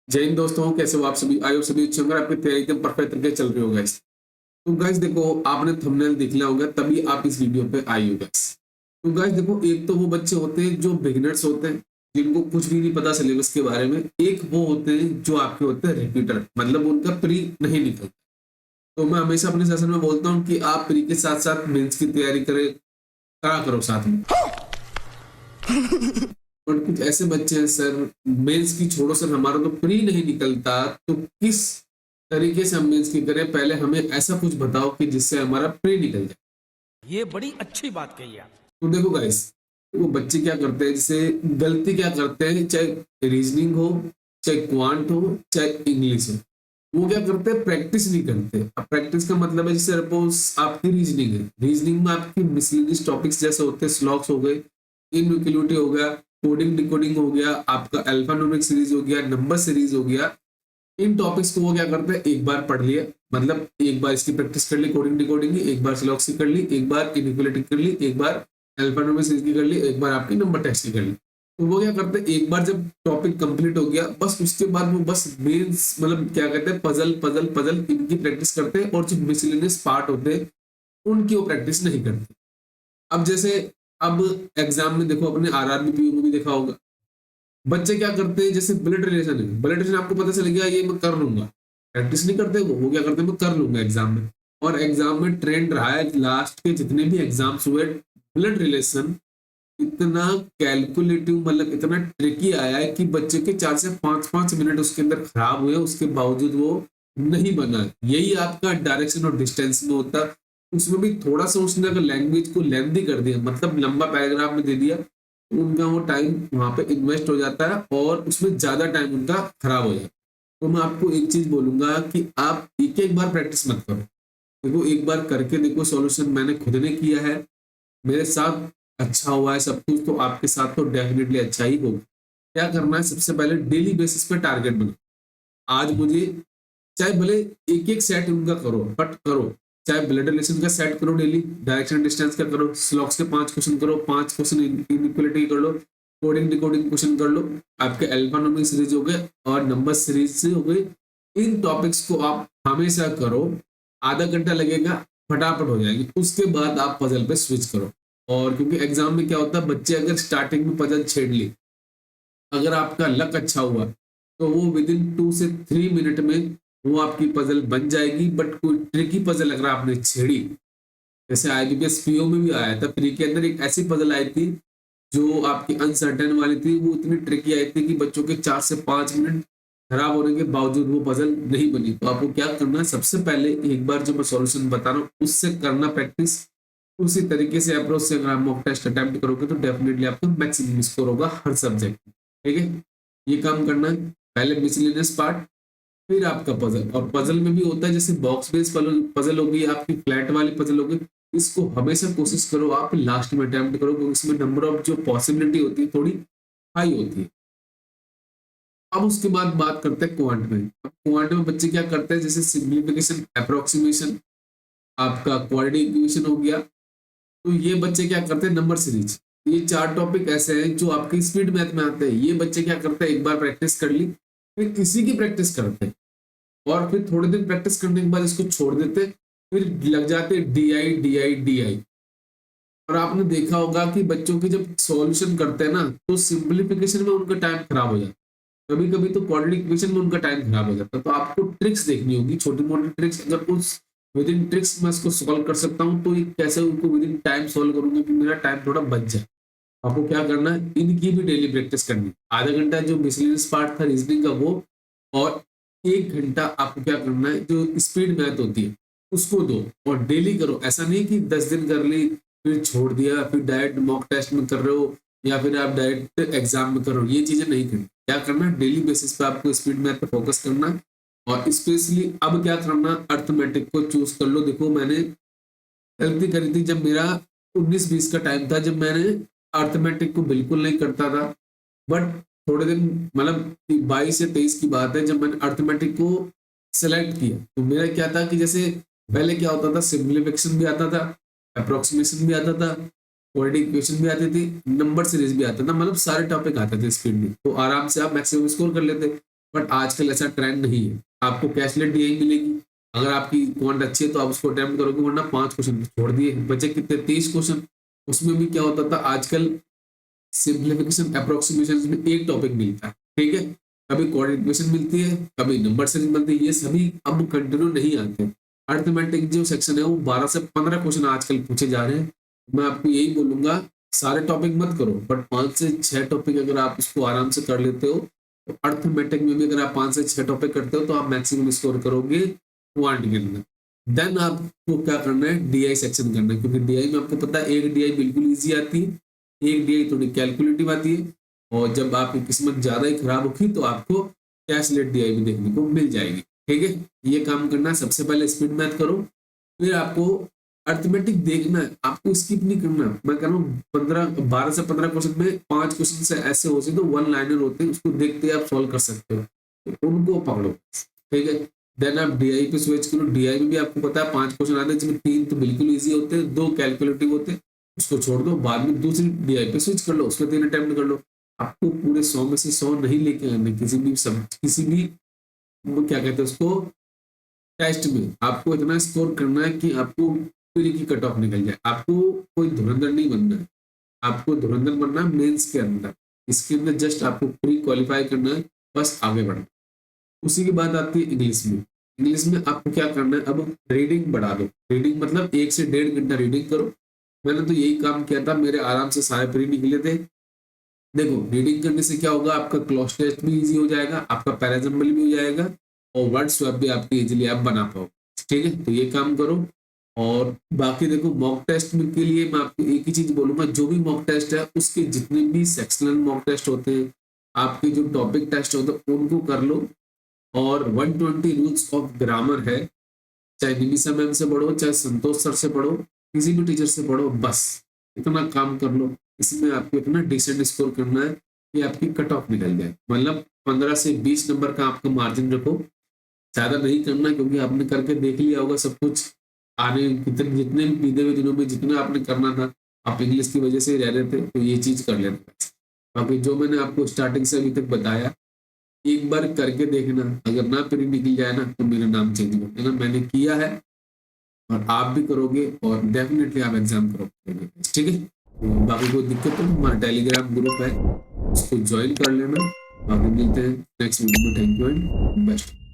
जय हिंद दोस्तों, कैसे हो आप सभी। आयो सभी अच्छे होंगे, आपकी तैयारी एकदम परफेक्ट तरीके से चल रही हो गाइस। तो गाइस देखो, आपने थंबनेल देख लिया होगा तभी आप इस वीडियो पे आई हो गाइस। तो गाइस देखो, एक तो वो बच्चे होते हैं जो बिगिनर्स होते हैं, जिनको कुछ भी नहीं पता सिलेबस के बारे में। एक वो होते हैं जो आपके होते हैं रिपीटर, मतलब उनका प्री नहीं निकलता। तो मैं हमेशा अपने सेशन में बोलता हूँ कि आप प्री के साथ साथ मेंस की तैयारी करें, करा करो साथ में। और कुछ ऐसे बच्चे हैं सर, मेंस की छोड़ो सर, हमारा तो प्री नहीं निकलता, तो किस तरीके से हम मेंस की करें। पहले हमें ऐसा कुछ बताओ कि जिससे हमारा प्री निकल जाए। ये बड़ी अच्छी बात कही आप। तो देखो गाइस, वो बच्चे क्या करते हैं, जैसे गलती क्या करते हैं, चाहे रीजनिंग हो, चाहे क्वांट हो, चाहे इंग्लिश हो, वो क्या करते हैं, प्रैक्टिस नहीं करते। अब प्रैक्टिस का मतलब है, जैसे सपोज आपकी रीजनिंग है, रीजनिंग में आपकी मिसलिनियस टॉपिक्स जैसे होते हैं, स्लॉक्स हो गए, इनइक्वलिटी हो गया, कोडिंग डिकोडिंग हो गया, आपका अल्फान्यूमेरिक सीरीज हो गया, नंबर सीरीज हो गया। इन टॉपिक्स को वो क्या करते हैं, एक बार पढ़ लिया, मतलब एक बार इसकी प्रैक्टिस कर ली, कोडिंग डिकोडिंग की, एक बार स्लॉक्स की कर ली, एक बार इनइक्वलिटी कर ली, एक बार अल्फान्यूमेरिक सीरीज की कर ली, एक बार आपकी नंबर टेस्ट की कर ली। तो वो क्या करते हैं, एक बार जब टॉपिक कंप्लीट हो गया, बस उसके बाद वो बस मेंस मतलब क्या कहते हैं, पजल पजल पजल इनकी प्रैक्टिस करते हैं, और जो मिसलेनियस पार्ट होते हैं उनकी वो प्रैक्टिस नहीं करते। अब जैसे, अब एग्जाम में देखो, अपने आरआरबी पीयू में भी देखा होगा, बच्चे क्या करते हैं, जैसे ब्लड रिलेशन है, ब्लड रिलेशन आपको पता चल गया, ये मैं कर लूंगा, प्रैक्टिस नहीं करते वो क्या करते हैं, मैं कर लूंगा एग्जाम में। और एग्जाम में ट्रेंड रहा है, लास्ट के जितने भी एग्जाम्स हुए, ब्लड रिलेशन इतना कैलकुलेटिव, मतलब इतना ट्रिकी आया है कि बच्चे के 4 से 5 मिनट उसके अंदर खराब हुए, उसके बावजूद वो नहीं बना। यही आपका डायरेक्शन और डिस्टेंस में होता। उसमें भी थोड़ा सा उसने अगर लैंग्वेज को लेंथी कर दिया, मतलब लंबा पैराग्राफ में दे दिया, तो उनका वो टाइम वहां पे इन्वेस्ट हो जाता है और उसमें ज्यादा टाइम उनका खराब हो जाता है। तो मैं आपको एक चीज बोलूंगा कि आप एक एक बार प्रैक्टिस मत करो। देखो, एक बार करके देखो सॉल्यूशन, मैंने खुद ने किया है, मेरे साथ अच्छा हुआ है सब कुछ, तो आपके साथ तो डेफिनेटली अच्छा ही होगा। क्या करना है, सबसे पहले डेली बेसिस पे टारगेट बनाओ। आज मुझे, चाहे भले एक एक सेट उनका करो, बट करो। चाहे ब्लड रिलेशन का सेट करो डेली, डायरेक्शन डिस्टेंस का करो, स्लॉक्स के 5 क्वेश्चन करो, 5 क्वेश्चन इनइक्वलिटी कर लो, कोडिंग डिकोडिंग क्वेश्चन कर लो, आपके अल्फान्यूमेरिक सीरीज हो गए और नंबर सीरीज से हो गई। इन टॉपिक्स को आप हमेशा करो, आधा घंटा लगेगा, फटाफट हो जाएगी। उसके बाद आप पजल पे स्विच करो। और क्योंकि एग्जाम में क्या होता है, बच्चे अगर स्टार्टिंग में पजल छेड़ ली, अगर आपका लक अच्छा हुआ, तो वो विद इन 2 से 3 मिनट में वो आपकी पजल बन जाएगी। बट कोई ट्रिकी पजल अगर आपने छेड़ी, जैसे आईबीपीएस पीओ में भी आया था, प्री के अंदर एक ऐसी पजल आई थी जो आपकी अनसर्टेन वाली थी, वो इतनी ट्रिकी आई थी कि बच्चों के 4 से 5 मिनट खराब होने के बावजूद वो पजल नहीं बनी। तो आपको क्या करना है, सबसे पहले एक बार जो मैं सॉल्यूशन बता रहा हूँ उससे करना प्रैक्टिस। उसी तरीके से अप्रोच से अगर आप मॉक टेस्ट अटेम्प्ट करोगे, तो डेफिनेटली आपका मैक्सिमम स्कोर होगा हर सब्जेक्ट में। ठीक है, ये काम करना है। पहले मिसलेनियस पार्ट, फिर आपका पजल। और पजल में भी होता है, जैसे बॉक्स बेस्ड पजल होगी, आपकी फ्लैट वाली पजल होगी, इसको हमेशा कोशिश करो आप लास्ट में अटेम्प्ट करो, क्योंकि इसमें नंबर ऑफ जो पॉसिबिलिटी होती है थोड़ी हाई होती है। अब उसके बाद बात करते हैं क्वांट में। अब क्वांट में बच्चे क्या करते हैं, जैसे सिंप्लीफिकेशन, अप्रोक्सीमेशन, आपका क्वाड्रेटिक इक्वेशन हो गया। तो ये बच्चे क्या करते हैं, नंबर सीरीज, ये 4 टॉपिक ऐसे हैं जो आपकी स्पीड मैथ में आते हैं। ये बच्चे क्या करते हैं, एक बार प्रैक्टिस कर ली, फिर इसी की प्रैक्टिस करते हैं, और फिर थोड़े दिन प्रैक्टिस करने के बाद इसको छोड़ देते, फिर लग जाते D I D I D I. और आपने देखा होगा कि बच्चों की जब सॉल्यूशन करते हैं ना, तो सिंप्लीफिकेशन में उनका टाइम खराब हो जाता है, कभी कभी तो क्वाड्रेटिक इक्वेशन में उनका टाइम खराब हो जाता है। तो आपको ट्रिक्स देखनी होगी, छोटी मोटी ट्रिक्स। अगर उस विद इन ट्रिक्स मैं इसको सॉल्व कर सकता हूँ, तो ये कैसे उनको विद इन टाइम सॉल्व करूंगा कि मेरा टाइम थोड़ा बच जाए। आपको क्या करना है, इनकी भी डेली प्रैक्टिस करनी है। आधा घंटा जो मिसलेनियस पार्ट था रीजनिंग का वो, और 1 घंटा आपको क्या करना है, जो स्पीड मैथ होती है उसको दो, और डेली करो। ऐसा नहीं कि 10 दिन कर ली फिर छोड़ दिया, फिर डायरेक्ट मॉक टेस्ट में कर रहे हो, या फिर आप डायरेक्ट एग्जाम में कर रहे हो। ये चीजें नहीं करनी। क्या करना है, डेली बेसिस पे आपको स्पीड मैथ पे फोकस करना है। और स्पेशली अब क्या करना, अर्थमेटिक को चूज कर लो। देखो, मैंने गलती करी थी जब मेरा 19-20 का टाइम था, जब मैंने अर्थमेटिक को बिल्कुल नहीं करता था। बट थोड़े दिन, मतलब 22 या 23 की बात है, जब मैंने अर्थमेटिक को सिलेक्ट किया, तो मेरा क्या था कि जैसे पहले क्या होता था, सिंप्लीफिकेशन भी आता था, अप्रोक्सीमेशन भी आता था, क्वाड्रेटिक इक्वेशन भी आती थी, नंबर सीरीज भी आता था, मतलब सारे टॉपिक आते थे स्पीड में, तो आराम से आप मैक्सिमम स्कोर कर लेते। बट आजकल ऐसा ट्रेंड नहीं है। आपको कैशलेट डीआई मिलेगी, अगर आपकी क्वांट अच्छी है तो आप उसको अटेम्प्ट करोगे, वरना 5 क्वेश्चन छोड़ दिए, बचे कितने 23 क्वेश्चन। उसमें भी क्या होता था, आजकल सिंप्लीफिकेशन अप्रोक्सीमेशन में एक टॉपिक मिलता है, ठीक है, कभी कोऑर्डिनेट इक्वेशन मिलती है, कभी नंबर सीरीज मिलती है, ये सभी अब कंटिन्यू नहीं आते। अर्थमेटिक जो सेक्शन है वो 12 से 15 क्वेश्चन आजकल पूछे जा रहे हैं। मैं आपको यही बोलूंगा, सारे टॉपिक मत करो, बट 5 से 6 टॉपिक अगर आप इसको आराम से कर लेते हो, तो अर्थमेटिक में भी अगर आप 5 से 6 टॉपिक करते हो तो आप मैक्सिमम स्कोर करोगे क्वांट के अंदर। देन आपको क्या करना है, डीआई सेक्शन करना है, क्योंकि डीआई में आपको पता है एक डीआई बिल्कुल ईजी आती है, एक डीआई थोड़ी कैलकुलेटिव आती है, और जब आपकी किस्मत ज्यादा ही खराब होगी तो आपको कैशलेट डीआई भी देखने को मिल जाएगी, ठीक है। ये काम करना है, सबसे पहले स्पीड मैथ करो, फिर आपको अर्थमेटिक देखना है, आपको स्किप नहीं करना। मैं कह रहा हूँ 12 से 15 क्वेश्चन में 5 क्वेश्चन से ऐसे होते हैं तो वन लाइनर होते हैं, उसको देखते आप सॉल्व कर सकते हो, तो उनको पकड़ो, ठीक है। देन आप डीआई पे स्विच करो। डीआई में भी आपको पता है 5 क्वेश्चन आते हैं, जिसमें 3 तो बिल्कुल ईजी होते हैं, 2 कैलकुलेटिव होते हैं, उसको छोड़ दो, बाद में दूसरी डीआई पे स्विच कर लो, उसमें 3 अटेम्प्ट कर लो। आपको पूरे 100 में से 100 नहीं लेके आने, किसी भी वो क्या कहते हैं उसको, टेस्ट में आपको इतना स्कोर करना है कि आपको पूरी की कट ऑफ निकल जाए। आपको कोई धुरंधर नहीं बनना है, आपको धुरंधर बनना है मेंस के अंदर, इसके अंदर जस्ट आपको प्री क्वालिफाई करना है, बस आगे बढ़ना। उसी की बात आती है इंग्लिश में। इंग्लिश में आपको क्या करना है, अब रीडिंग बढ़ा दो। रीडिंग मतलब 1 से 1.5 घंटा रीडिंग करो। मैंने तो यही काम किया था, मेरे आराम से सारे प्री निकले थे। देखो रीडिंग करने से क्या होगा, आपका क्लॉज टेस्ट भी इजी हो जाएगा, आपका पैराजम्बल भी हो जाएगा, और वर्ड स्वैप भी आपकी इजीली आप बना पाओ, ठीक है। तो ये काम करो। और बाकी देखो मॉक टेस्ट में के लिए मैं आपको एक ही चीज बोलूंगा, जो भी मॉक टेस्ट है उसके जितने भी सेक्शनल मॉक टेस्ट होते हैं, आपके जो टॉपिक टेस्ट होते हैं उनको कर लो। और 120 रूल्स ऑफ ग्रामर है, चाहे निमिषा मैम से पढ़ो, चाहे संतोष सर से पढ़ो, किसी भी टीचर से पढ़ो, बस इतना काम कर लो। इसमें आपको इतना डिसेंट स्कोर करना है कि आपकी कट ऑफ निकल जाए, मतलब 15 से 20 नंबर का आपका मार्जिन रखो, ज्यादा नहीं करना, क्योंकि आपने करके देख लिया होगा सब कुछ। आने कितने जितने भी बीते हुए दिनों में जितना आपने करना था, आप इंग्लिश की वजह से ही रह रहे थे, तो ये चीज कर लेना। बाकी जो मैंने आपको स्टार्टिंग से अभी तक बताया, एक बार करके देखना, अगर ना प्री निकल जाए ना तो मेरा नाम चेंज कर देना, मैंने किया है और आप भी करोगे, और डेफिनेटली आप एग्जाम करोगे, ठीक है। तो बाकी कोई दिक्कत तो हमारा टेलीग्राम ग्रुप है, उसको ज्वाइन कर लेना। बाकी मिलते हैं नेक्स्ट वीडियो में। Thank you and best.